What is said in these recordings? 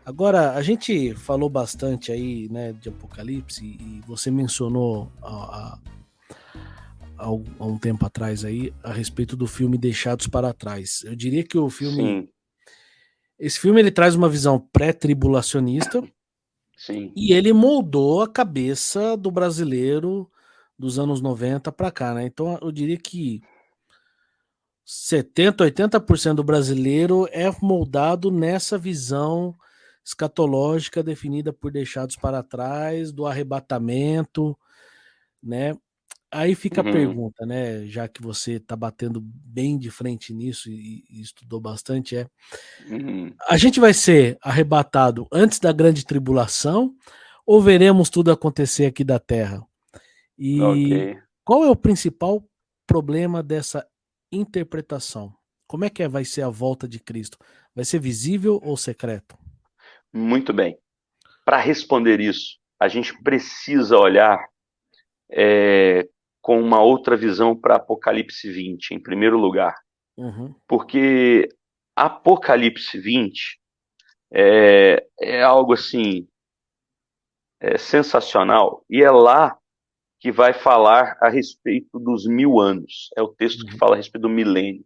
Agora, a gente falou bastante aí, né, de Apocalipse, e você mencionou há um tempo atrás aí a respeito do filme Deixados para Trás. Eu diria que Sim, esse filme ele traz uma visão pré-tribulacionista sim. e ele moldou a cabeça do brasileiro dos anos 90 para cá, né? Então eu diria que 70, 80% do brasileiro é moldado nessa visão escatológica definida por Deixados para Trás, do arrebatamento, né? Aí fica a Uhum, pergunta, né? Já que você está batendo bem de frente nisso e estudou bastante, uhum. a gente vai ser arrebatado antes da grande tribulação ou veremos tudo acontecer aqui da Terra? Ok. E qual é o principal problema dessa interpretação? Como é que vai ser a volta de Cristo? Vai ser visível ou secreto? Muito bem. Para responder isso, a gente precisa olhar com uma outra visão para Apocalipse 20, em primeiro lugar. Uhum, Porque Apocalipse 20 é algo assim sensacional e é lá que vai falar a respeito dos 1000 anos. É o texto que uhum, fala a respeito do milênio.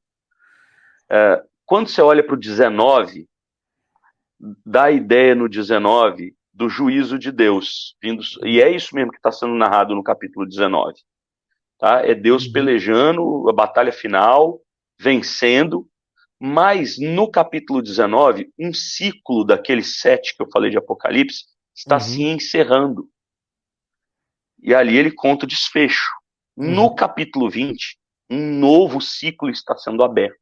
Quando você olha para o 19, dá a ideia no 19 do juízo de Deus. E é isso mesmo que está sendo narrado no capítulo 19. Tá? É Deus uhum, pelejando a batalha final, vencendo, mas no capítulo 19, um ciclo daqueles 7 que eu falei de Apocalipse está se uhum, encerrando. E ali ele conta o desfecho. No uhum, capítulo 20, um novo ciclo está sendo aberto.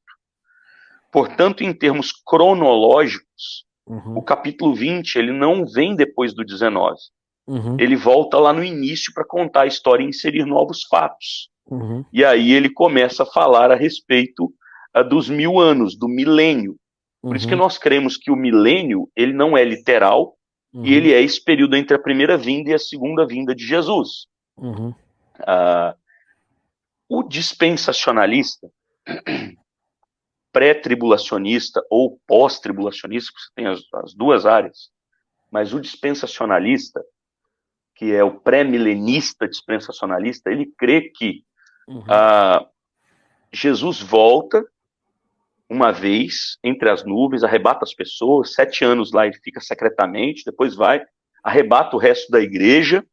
Portanto, em termos cronológicos, o uhum, capítulo 20 ele não vem depois do 19. uhum, Ele volta lá no início para contar a história e inserir novos fatos. uhum, E aí ele começa a falar a respeito dos 1000 anos, do milênio. Por isso que uhum, nós cremos que o milênio ele não é literal e uhum, ele é esse período entre a primeira vinda e a segunda vinda de Jesus. uhum, Ah, o dispensacionalista, pré-tribulacionista ou pós-tribulacionista, você tem as duas áreas, mas o dispensacionalista, que é o pré-milenista dispensacionalista, ele crê que uhum, ah, Jesus volta uma vez entre as nuvens, arrebata as pessoas, 7 anos lá ele fica secretamente, depois vai, arrebata o resto da igreja,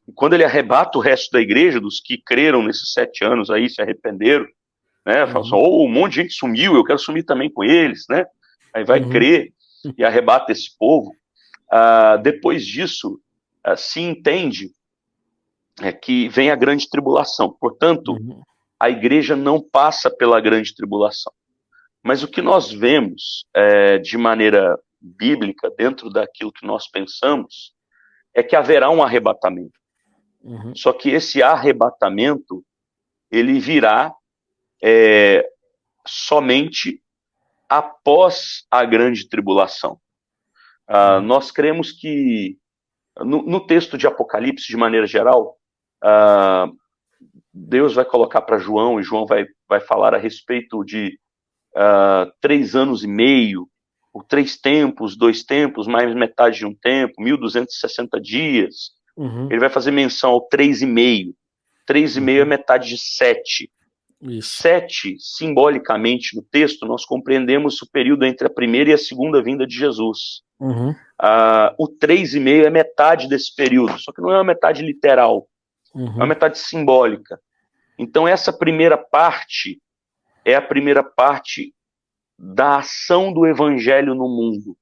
e quando ele arrebata o resto da igreja, dos que creram nesses 7 anos aí, se arrependeram, né, falam assim, uhum, oh, um monte de gente sumiu, eu quero sumir também com eles, né, aí vai uhum, crer e arrebata esse povo. Depois disso, se entende que vem a grande tribulação, portanto, uhum, a igreja não passa pela grande tribulação. Mas o que nós vemos de maneira bíblica, dentro daquilo que nós pensamos, é que haverá um arrebatamento. uhum, Só que esse arrebatamento, ele virá é, somente após a grande tribulação. uhum, Nós cremos que, no texto de Apocalipse, de maneira geral, ah, Deus vai colocar para João, e João vai falar a respeito de 3 anos e meio, ou 3 tempos, 2 tempos, mais metade de um tempo, 1260 dias. uhum, Ele vai fazer menção ao 3,5. 3,5 é uhum. metade de 7. Isso. 7, simbolicamente, no texto, nós compreendemos o período entre a primeira e a segunda vinda de Jesus. Uhum, O 3,5 é metade desse período, só que não é uma metade literal, é uma uhum, metade simbólica. Então, essa primeira parte é a primeira parte da ação do evangelho no mundo.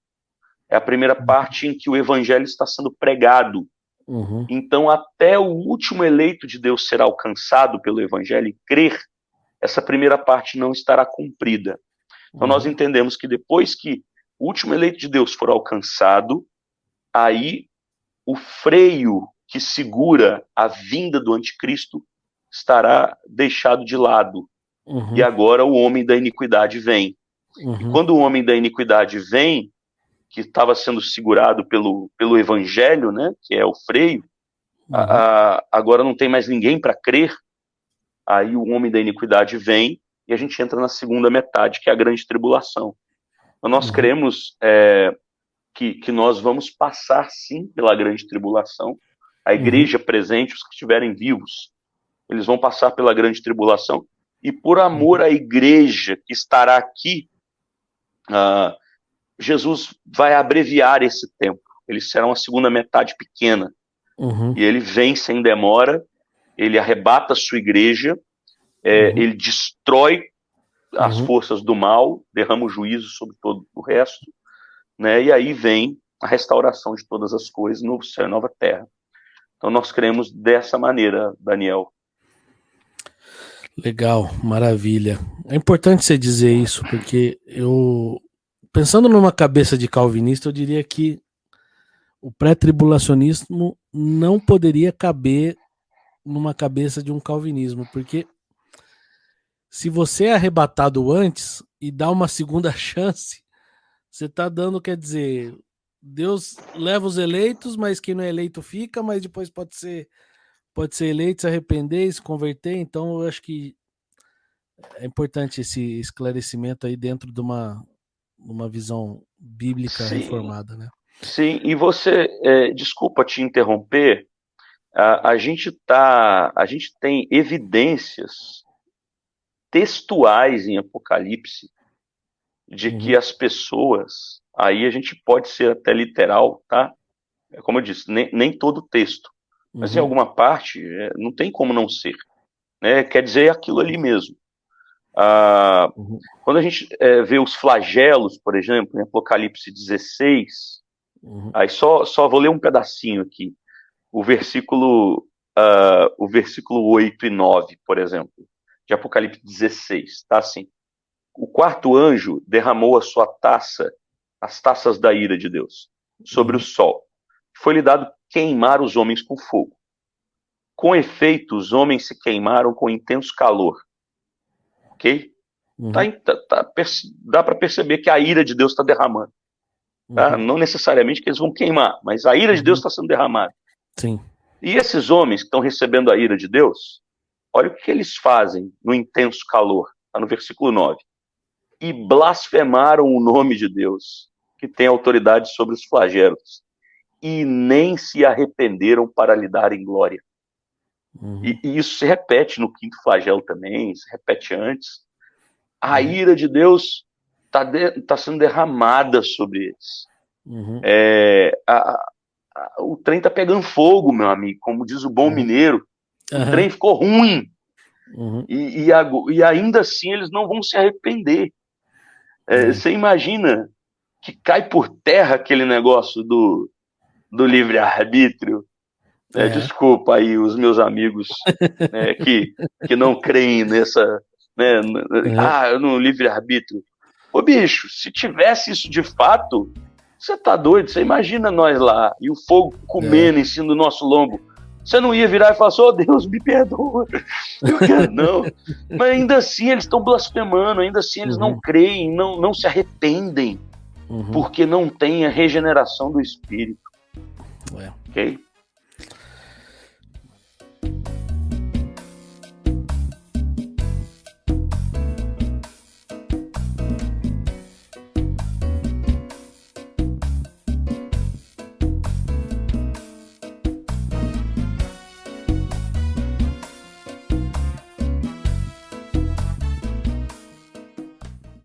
É a primeira parte em que o evangelho está sendo pregado. uhum, Então, até o último eleito de Deus ser alcançado pelo evangelho e crer, essa primeira parte não estará cumprida. Então, nós uhum, entendemos que depois que o último eleito de Deus for alcançado, aí o freio que segura a vinda do anticristo estará deixado de lado. E uhum, agora o homem da iniquidade vem. E uhum, quando o homem da iniquidade vem, que estava sendo segurado pelo evangelho, né, que é o freio, uhum, agora não tem mais ninguém para crer, aí o homem da iniquidade vem e a gente entra na segunda metade, que é a grande tribulação. Então, nós uhum, cremos que nós vamos passar sim pela grande tribulação. A igreja presente, os que estiverem vivos, eles vão passar pela grande tribulação, e por amor à igreja que estará aqui, Jesus vai abreviar esse tempo. Eles serão a segunda metade pequena. E ele vem sem demora, ele arrebata a sua igreja, ele destrói as forças do mal, derrama o juízo sobre todo o resto, né? E aí vem a restauração de todas as coisas, novo céu e nova terra. Então nós cremos dessa maneira, Daniel. Legal, maravilha. É importante você dizer isso, porque pensando numa cabeça de calvinista, eu diria que o pré-tribulacionismo não poderia caber numa cabeça de um calvinismo, porque se você é arrebatado antes e dá uma segunda chance, você está dando, quer dizer, Deus leva os eleitos, mas quem não é eleito fica, mas depois pode ser eleito, se arrepender e se converter. Então eu acho que é importante esse esclarecimento aí dentro de uma visão bíblica reformada, né? Sim, e você, desculpa te interromper, a gente tem evidências textuais em Apocalipse de que as pessoas, aí a gente pode ser até literal, tá? Como eu disse, nem todo texto, mas em alguma parte não tem como não ser, né? Quer dizer aquilo ali mesmo. Quando a gente vê os flagelos, por exemplo, em Apocalipse 16, aí só vou ler um pedacinho aqui, o versículo 8 e 9, por exemplo, de Apocalipse 16, tá assim: o quarto anjo derramou a sua taça, as taças da ira de Deus, sobre o sol. Foi-lhe dado queimar os homens com fogo. Com efeito, os homens se queimaram com intenso calor. Ok? Dá para perceber que a ira de Deus está derramando. Tá? Não necessariamente que eles vão queimar, mas a ira de Deus está sendo derramada. Sim. E esses homens que estão recebendo a ira de Deus, olha o que eles fazem no intenso calor. Está no versículo 9. E blasfemaram o nome de Deus, que tem autoridade sobre os flagelos, e nem se arrependeram para lhe darem glória. E isso se repete no quinto flagelo também, se repete antes. A ira de Deus está sendo derramada sobre eles. O trem está pegando fogo, meu amigo, como diz o bom mineiro. O trem ficou ruim. E ainda assim eles não vão se arrepender. Você imagina que cai por terra aquele negócio do livre-arbítrio? Desculpa aí os meus amigos que não creem nessa... no livre-arbítrio. Ô bicho, se tivesse isso de fato, você tá doido? Você imagina nós lá, e o fogo comendo em cima do nosso lombo. Você não ia virar e falar assim: oh Deus, me perdoa. Eu quero, não. Mas ainda assim eles estão blasfemando, ainda assim eles não creem, não se arrependem, porque não tem a regeneração do Espírito. Ok?